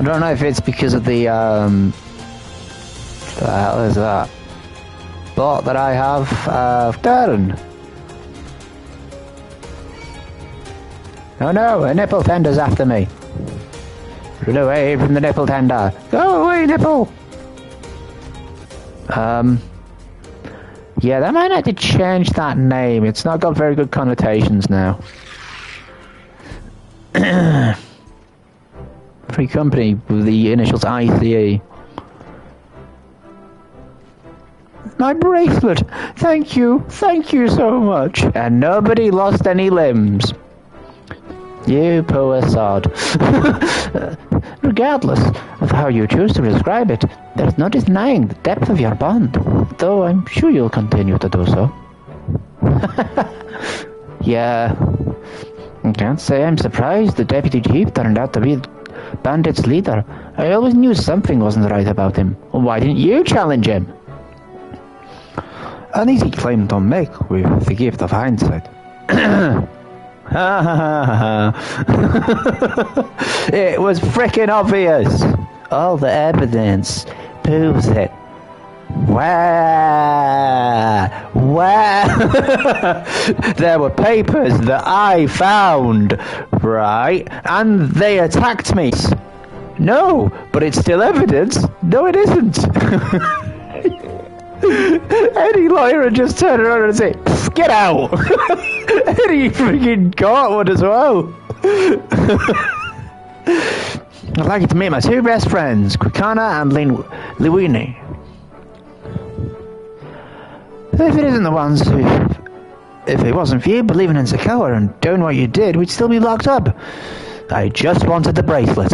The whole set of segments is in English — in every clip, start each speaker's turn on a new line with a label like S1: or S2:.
S1: I don't know if it's because of the hell is that? Bot that I have, turn. Oh no, a nipple tender's after me. Run away from the nipple tender. Go away, nipple! Yeah, they might have to change that name. It's not got very good connotations now. Free company with the initials ICE. My bracelet! Thank you so much. And nobody lost any limbs. You poor sod. Regardless of how you choose to describe it, there's no denying the depth of your bond, though I'm sure you'll continue to do so. Yeah, I can't say I'm surprised the deputy chief turned out to be the bandits' leader. I always knew something wasn't right about him. Why didn't you challenge him? An easy claim to make with the gift of hindsight. It was frickin' obvious. All the evidence proves it. Where? There were papers that I found, right? And they attacked me. No, but it's still evidence. No, it isn't. Any lawyer would just turn around and say, get out! And he freaking got one as well. I'd like you to meet my two best friends, Quicana and Liwini. If it isn't the ones who... If it wasn't for you believing in Sokoa and doing what you did, we'd still be locked up. I just wanted the bracelet.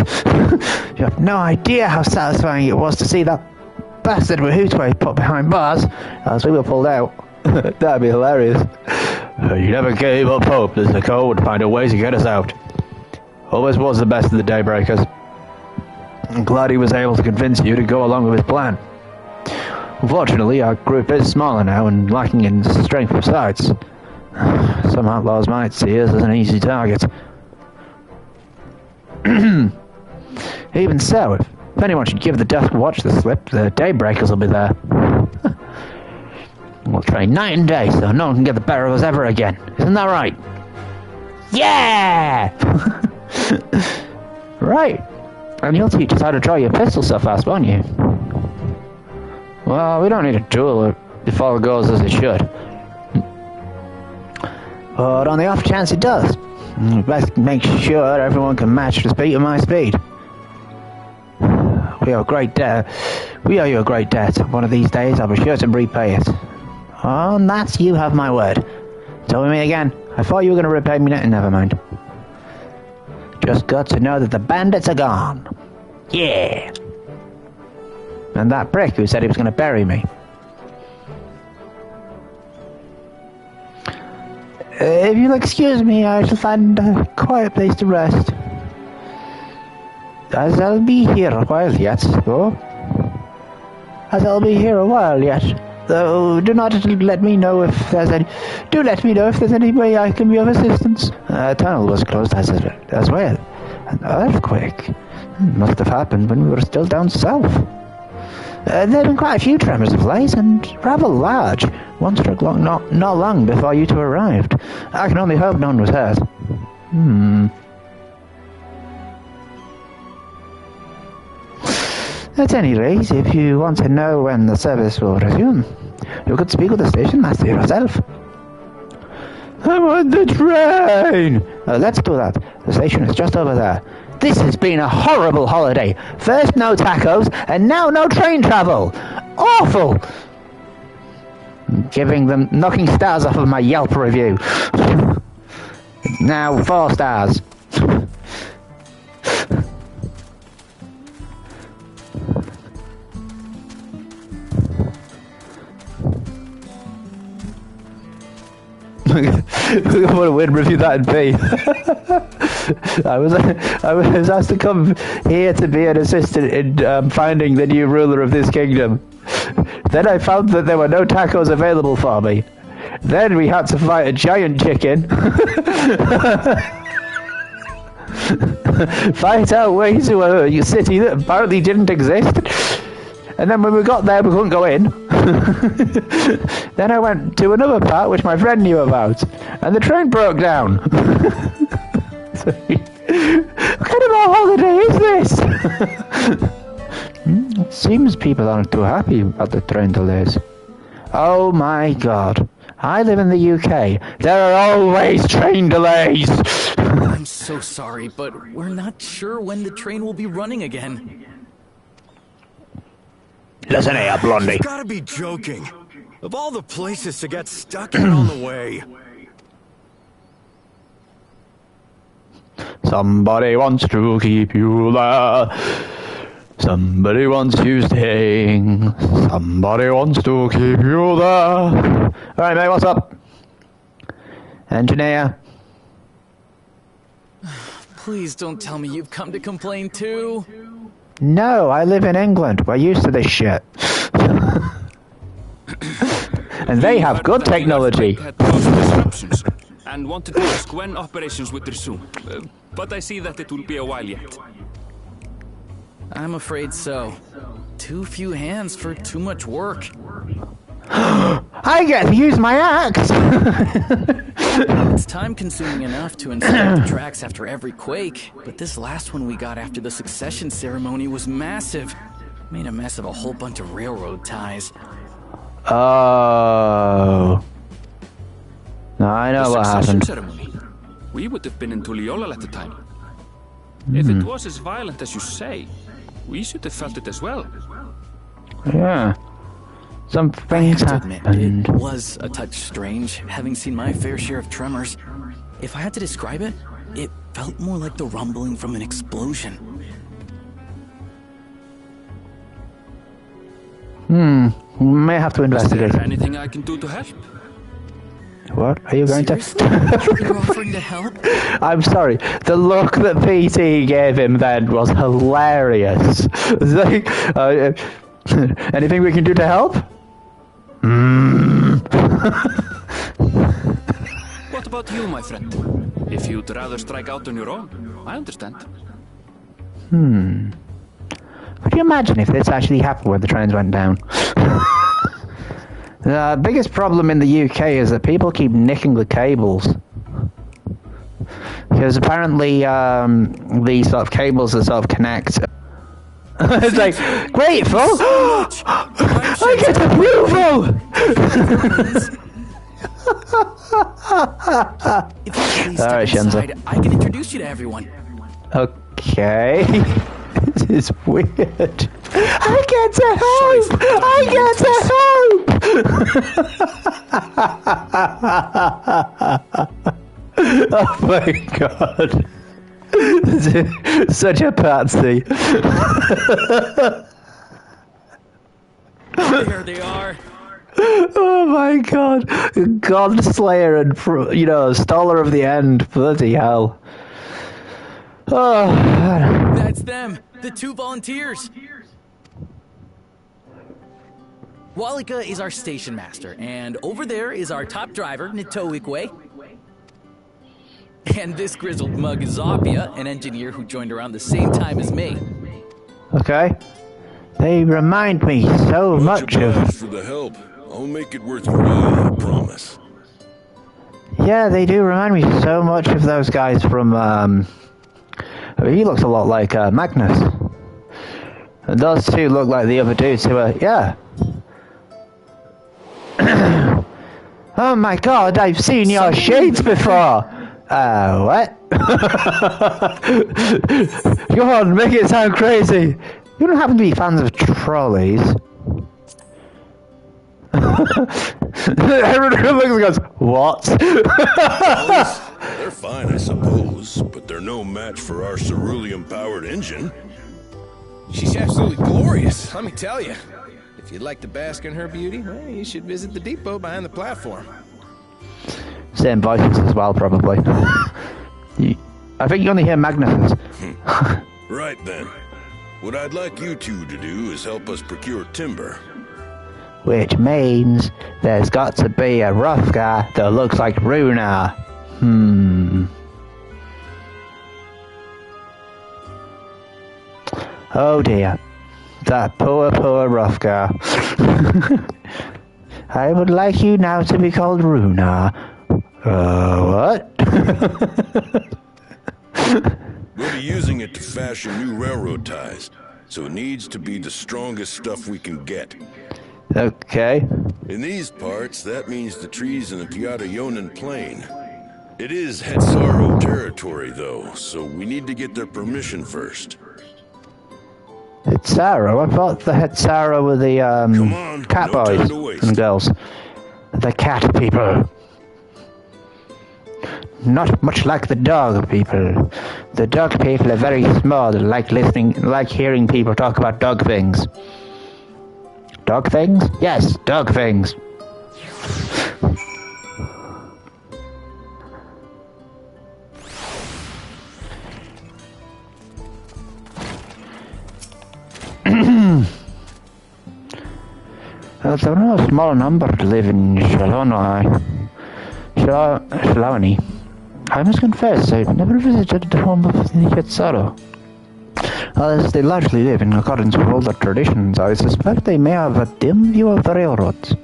S1: You have no idea how satisfying it was to see that bastard Wahutwe put behind bars as we were pulled out. That'd be hilarious. You never gave up hope that Sokoa would find a way to get us out. Always was the best of the Daybreakers. I'm glad he was able to convince you to go along with his plan. Unfortunately, our group is smaller now and lacking in strength besides. Some outlaws might see us as an easy target. Even so, if anyone should give the Death Watch the slip, the Daybreakers will be there. We'll train night and day so no one can get the better of us ever again. Isn't that right? Yeah! Right. And you'll teach us how to draw your pistol so fast, won't you? Well, we don't need a duel if all goes as it should. But on the off chance it does, we best make sure everyone can match the speed of my speed. We owe you a great debt. One of these days I'll be sure to repay it. On that you have my word. Tell me again. I thought you were going to repay me. Never mind. Just got to know that the bandits are gone. Yeah. And that prick who said he was going to bury me. If you'll excuse me, I shall find a quiet place to rest. As I'll be here a while yet, though. Though, do let me know if there's any way I can be of assistance. A tunnel was closed as well. An earthquake must have happened when we were still down south. There have been quite a few tremors of late, and rather large. One struck not long before you two arrived. I can only hope no one was hurt. At any rate, if you want to know when the service will resume, you could speak with the station master yourself. I'm on the train! Let's do that. The station is just over there. This has been a horrible holiday. First no tacos, and now no train travel. Awful! Knocking stars off of my Yelp review. Now 4 stars. What a weird review that'd be. I was asked to come here to be an assistant in finding the new ruler of this kingdom. Then I found that there were no tacos available for me. Then we had to fight a giant chicken. fight our way to a city that apparently didn't exist. And then when we got there, we couldn't go in. Then I went to another part which my friend knew about, and the train broke down. So, what kind of a holiday is this? It seems people aren't too happy about the train delays. Oh my god. I live in the UK. There are always train delays.
S2: I'm so sorry, but we're not sure when the train will be running again.
S1: Listen here, Blondie.
S3: You've gotta be joking. Of all the places to get stuck in on the way.
S1: Somebody wants to keep you there. Somebody wants you staying. Somebody wants to keep you there. Alright, mate, what's up? Engineer?
S2: Please don't tell me you've come to complain too.
S1: No, I live in England. We're used to this shit. And they have good technology.
S4: Had disruptions and wanted to ask when operations would resume. But I see that it will be a while yet.
S2: I'm afraid so. Too few hands for too much work.
S1: I get to use my axe!
S2: It's time-consuming enough to inspect the tracks after every quake, but this last one we got after the succession ceremony was massive. Made a mess of a whole bunch of railroad ties.
S1: Oh. Now I know what happened.
S4: Ceremony. We would have been in Tuliolal at the time. If it was as violent as you say, we should have felt it as well.
S1: Yeah. Some things happened.
S2: It was a touch strange, having seen my fair share of tremors. If I had to describe it, it felt more like the rumbling from an explosion.
S1: We may have to investigate.
S4: Is there anything I can do to help?
S1: What? Are you going
S2: Seriously? You're offering to help?
S1: I'm sorry. The look that PT gave him then was hilarious. It's like, anything we can do to help?
S4: What about you, my friend? If you'd rather strike out on your own, I understand.
S1: Could you imagine if this actually happened when the trains went down? The biggest problem in the UK is that people keep nicking the cables. Because apparently these sort of cables that sort of connect. It's like, grateful! I get approval!
S2: If you please
S1: Alright,
S2: step
S1: Shenza.
S2: inside, I can introduce you to everyone.
S1: Okay. This is weird. I get to help! I get to help! Oh my god. Such a patsy.
S2: There they are.
S1: Oh my god. God Slayer and, Stoller of the End. Bloody hell. Oh.
S2: That's them, the two volunteers. Walika is our station master, and over there is our top driver, Nitoikwe. And this grizzled mug is Zapia, an engineer who joined around the same time as me.
S1: Okay. They remind me so much of...
S5: for the help. I'll make it worth your while, I promise.
S1: Yeah, they do remind me so much of those guys from, he looks a lot like, Magnus. And those two look like the other dudes who are, yeah. Oh my god, I've seen your shades before! What? Come on, make it sound crazy! You don't happen to be fans of trolleys? Everyone who looks and goes, what?
S5: They're fine, I suppose, but they're no match for our cerulean-powered engine.
S6: She's absolutely glorious, let me tell you. If you'd like to bask in her beauty, well, you should visit the depot behind the platform.
S1: Same voices as well, probably. I think you only hear Magnus's.
S5: Right then. What I'd like you two to do is help us procure timber.
S1: Which means there's got to be a rough guy that looks like Runar. Oh dear. That poor, poor rough girl. I would like you now to be called Runa. What?
S5: We'll be using it to fashion new railroad ties, so it needs to be the strongest stuff we can get.
S1: Okay.
S5: In these parts, that means the trees in the Piata-Yonan plain. It is Hetsaro territory, though, so we need to get their permission first.
S1: Hetsaro? I thought the Hetsaro were the
S5: Come on,
S1: cat
S5: no time
S1: boys
S5: to waste.
S1: and girls. The cat people. Not much like the dog people. The dog people are very small, like hearing people talk about dog things. Dog things? Yes, dog things. There are a small number to live in Shaloni. I must confess, I've never visited the home of the Hetsaro. As they largely live in accordance with older traditions, I suspect they may have a dim view of the railroads.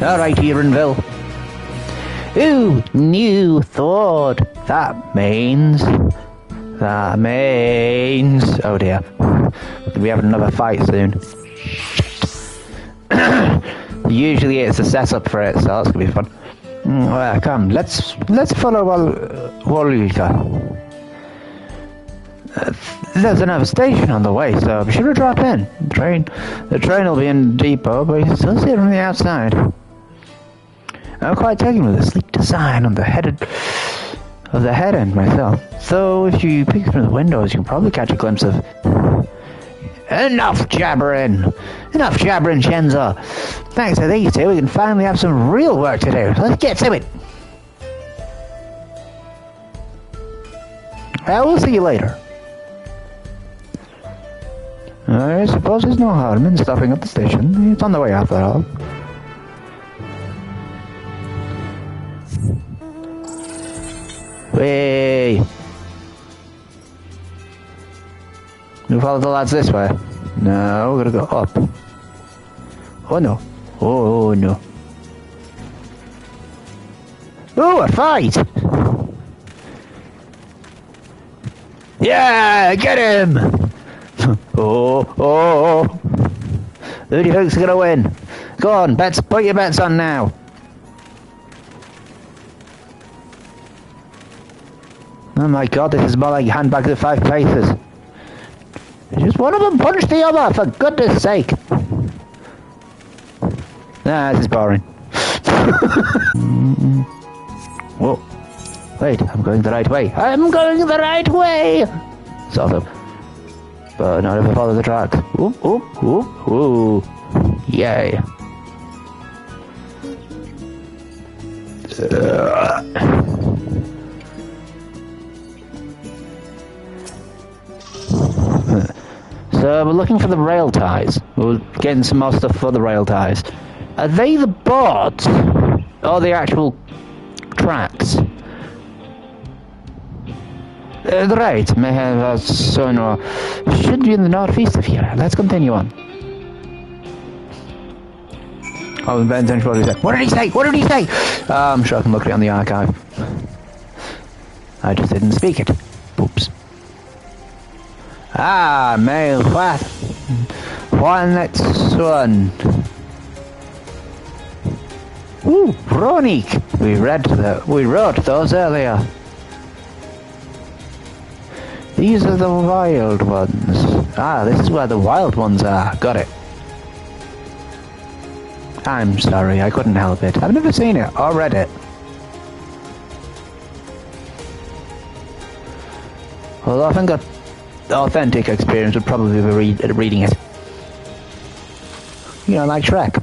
S1: Alright, Erenville. Ooh, new thought. That means... Oh dear. We'll be having another fight soon. Usually it's a setup for it, so that's gonna be fun. Well, come, let's follow Walika. There's another station on the way, so be sure to drop in. The train will be in the depot, but you can still see it from the outside. I'm quite taken with the sleek design on the head end myself. So if you peek through the windows, you can probably catch a glimpse of... Enough jabbering, Shenza. Thanks to these two, we can finally have some real work to do. Let's get to it. I will see you later. I suppose there's no harm in stopping at the station. It's on the way after all. Way. We follow the lads this way. No, we're gonna go up. Oh no. Oh no. Oh, a fight! Yeah, get him! oh. Who do you think's gonna win? Go on, put your bets on now. Oh my god, this is more like handbags at 5 paces. Just one of them punched the other, for goodness sake. Nah, this is boring. Whoa. Wait, I'm going the right way. Sort of. But not if I follow the track. Ooh. Yay. So we're looking for the rail ties. We're getting some more stuff for the rail ties. Are they the boards? Or the actual tracks? Right, may have a son or should be in the northeast of here. Let's continue on. Oh, I'm paying attention to what he said. What did he say? I'm sure I can look it on the archive. I just didn't speak it. Oops. Mail what? One next one. Ooh, Ronik. We wrote those earlier. These are the wild ones. This is where the wild ones are. Got it. I'm sorry, I couldn't help it. I've never seen it or read it. Although I think an authentic experience would probably be reading it. You know, like Shrek.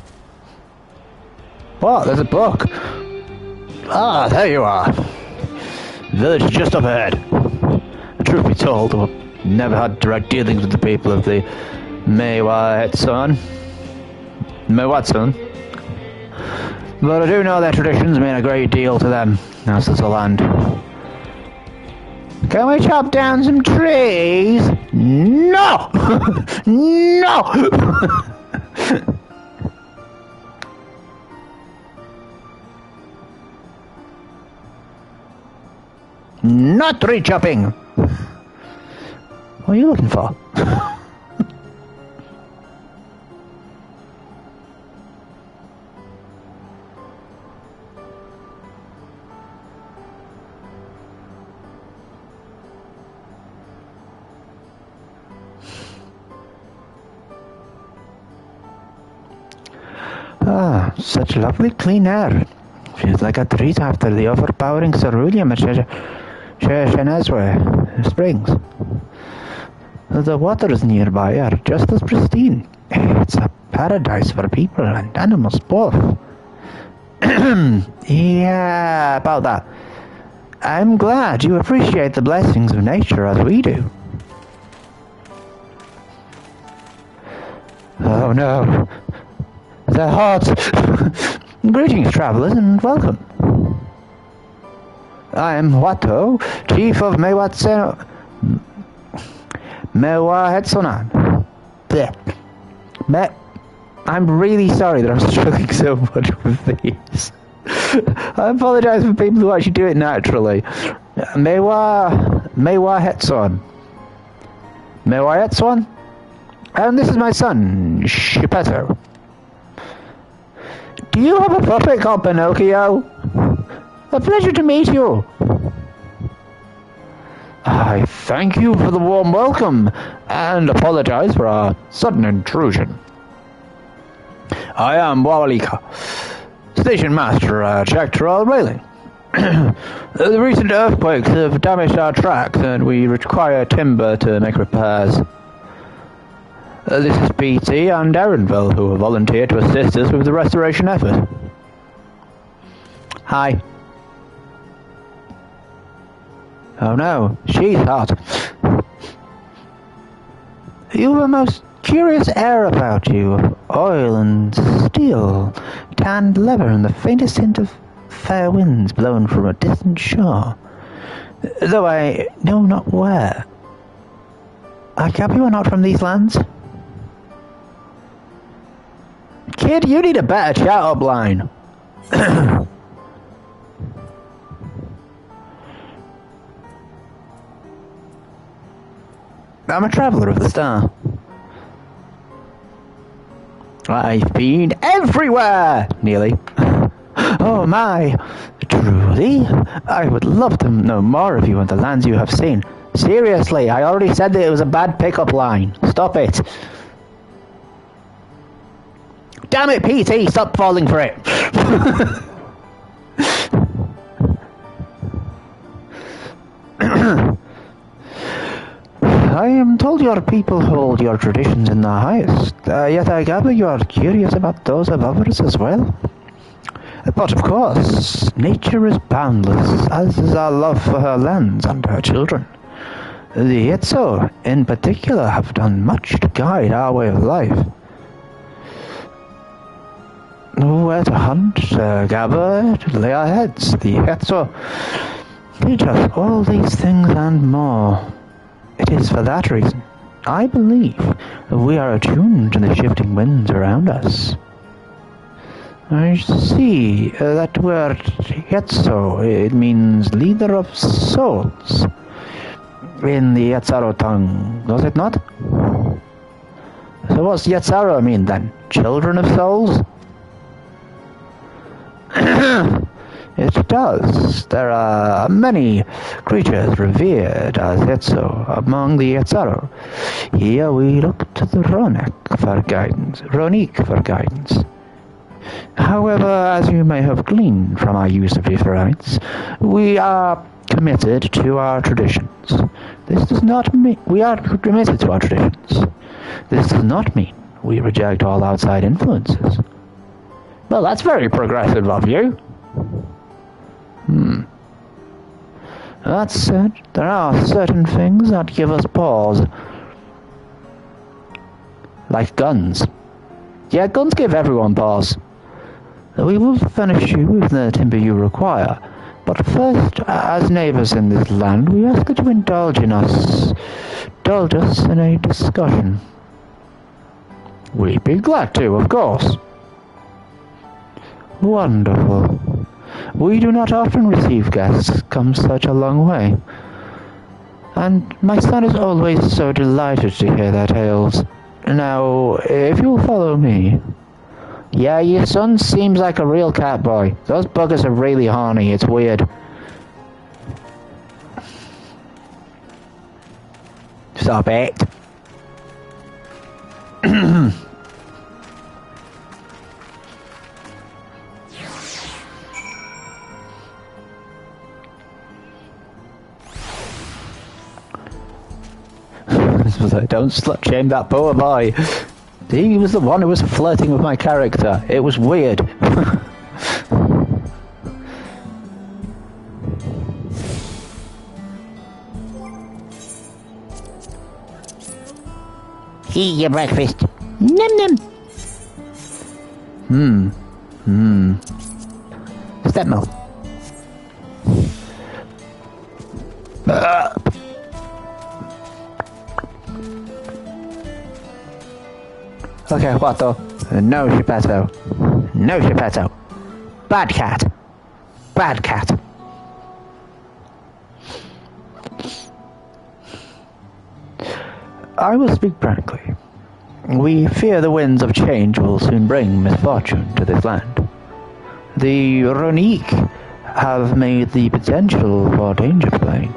S1: What? There's a book. There you are. Village just up ahead. Truth be told, I've never had direct dealings with the people of the Meiwatson. But I do know their traditions mean a great deal to them, as does the land. Can we chop down some trees? No! No! Not tree chopping! What are you looking for? Ah, such lovely clean air. Feels like a treat after the overpowering ceruleum at Shenezwe Springs. The waters nearby are just as pristine. It's a paradise for people and animals both. Yeah, about that. I'm glad you appreciate the blessings of nature as we do. Oh no. They're hot. Greetings, travelers, and welcome. I am Watto, chief of Mewahetsonan. I'm really sorry that I'm struggling so much with these. I apologize for people who actually do it naturally. Mewahetson. Mewahetson? And this is my son, Shipetto. Do you have a puppet called Pinocchio? A pleasure to meet you. I thank you for the warm welcome and apologize for our sudden intrusion. I am Wawalika, station master at Jactoral Railing. The recent earthquakes have damaged our tracks and we require timber to make repairs. This is BT and Aaronville, who have volunteered to assist us with the restoration effort. Hi. Oh no, she's hot. You have a most curious air about you, of oil and steel, tanned leather, and the faintest hint of fair winds blown from a distant shore. Though I know not where. I gather you are not from these lands? Kid, you need a better chat-up line. I'm a traveller of the star. I've been everywhere, nearly. Oh my, truly? I would love to know more of you and the lands you have seen. Seriously, I already said that it was a bad pickup line. Stop it. Damn it, PT, stop falling for it. I am told your people hold your traditions in the highest, yet I gather you are curious about those of others as well. But of course, nature is boundless, as is our love for her lands and her children. The Etso, in particular, have done much to guide our way of life. Where to hunt, gather, to lay our heads. The Etso teach us all these things and more. It is for that reason, I believe, we are attuned to the shifting winds around us. I see that word Etso, it means leader of souls in the Yetzaro tongue, does it not? So what's Yetzaro mean then? Children of souls? It does. There are many creatures revered as Etso among the Yetzaro. Here we look to the Ronik for guidance. However, as you may have gleaned from our use of these rites, we are committed to our traditions. This does not mean we are committed to our traditions. This does not mean we reject all outside influences. Well, that's very progressive of you. That said, there are certain things that give us pause. Like guns. Yeah, guns give everyone pause. We will furnish you with the timber you require, But first, as neighbors in this land, we ask that you indulge us in a discussion. We'd be glad to, of course. Wonderful. We do not often receive guests come such a long way. And my son is always so delighted to hear their tales. Now, if you'll follow me... Yeah, your son seems like a real cat boy. Those buggers are really horny, it's weird. Stop it. This was like, don't slut shame that poor boy. He was the one who was flirting with my character. It was weird. Eat your breakfast. Num num. Step milk. Okay, what though? No, Geppetto. No, Geppetto. Bad cat. Bad cat. I will speak frankly. We fear the winds of change will soon bring misfortune to this land. The Ronique have made the potential for danger plain.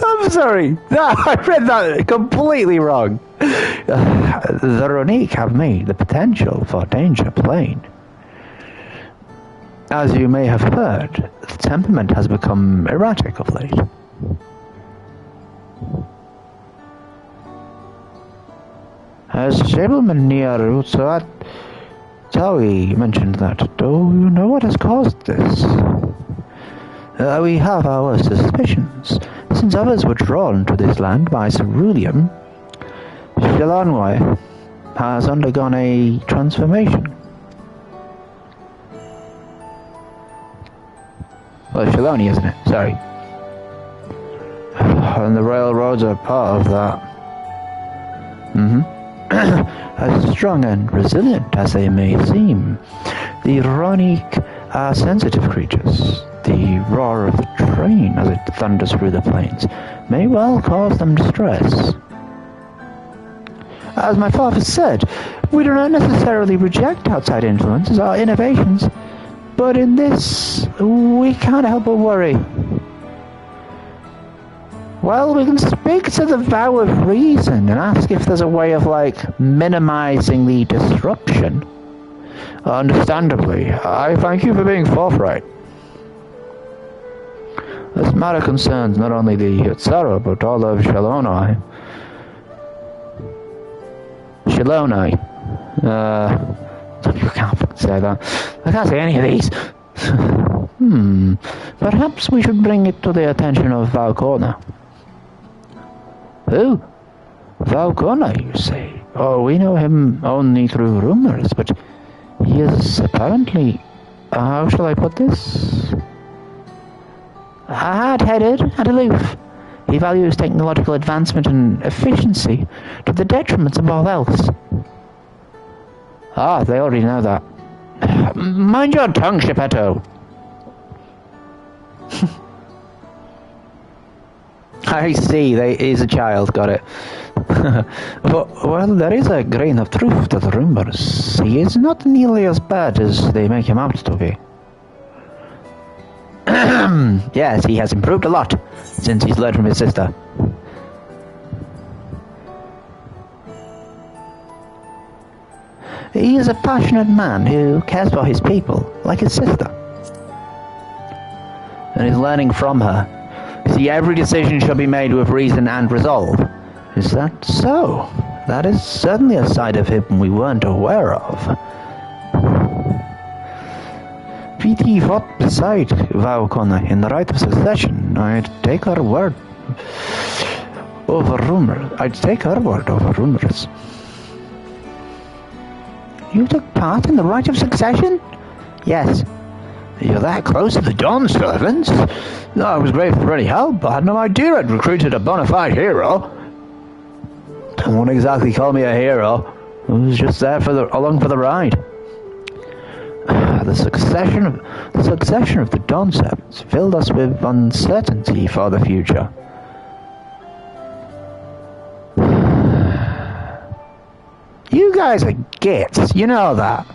S1: I'm sorry. No, I read that completely wrong. The Ronique have made the potential for danger plain. As you may have heard, the temperament has become erratic of late. As Stableman near Utsuat Taui mentioned that, do you know what has caused this? We have our suspicions. Since others were drawn to this land by ceruleum, Shilonwai has undergone a transformation. Well, Shiloni, isn't it? Sorry. And the railroads are part of that. As strong and resilient as they may seem, the Ronique are sensitive creatures. The roar of the train as it thunders through the plains may well cause them distress. As my father said, we do not necessarily reject outside influences or innovations, but in this, we can't help but worry. Well, we can speak to the vow of reason and ask if there's a way of, minimizing the disruption. Understandably, I thank you for being forthright. This matter concerns not only the Yutsaro, but all of Shilonai. You can't say that. I can't say any of these. Perhaps we should bring it to the attention of Valkona. Who? Valkona, you say? Oh, we know him only through rumors, but he is apparently... how shall I put this? Hard-headed and aloof. He values technological advancement and efficiency to the detriment of all else. Ah, they already know that. Mind your tongue, Geppetto. I see, he's a child, got it. Well, there is a grain of truth to the rumors. He is not nearly as bad as they make him out to be. Yes, he has improved a lot since he's learned from his sister. He is a passionate man who cares for his people, like his sister. And is learning from her. See, every decision shall be made with reason and resolve. Is that so? That is certainly a side of him we weren't aware of. VT fought beside Valkona in the right of succession. I'd take her word over rumors. You took part in the rite of succession? Yes. You're that close to the Dawn servants? I was grateful for any help, but I had no idea I'd recruited a bona fide hero. I won't exactly call me a hero. I was just there along for the ride. The succession of the Dawn servants filled us with uncertainty for the future. You guys are gits, you know that.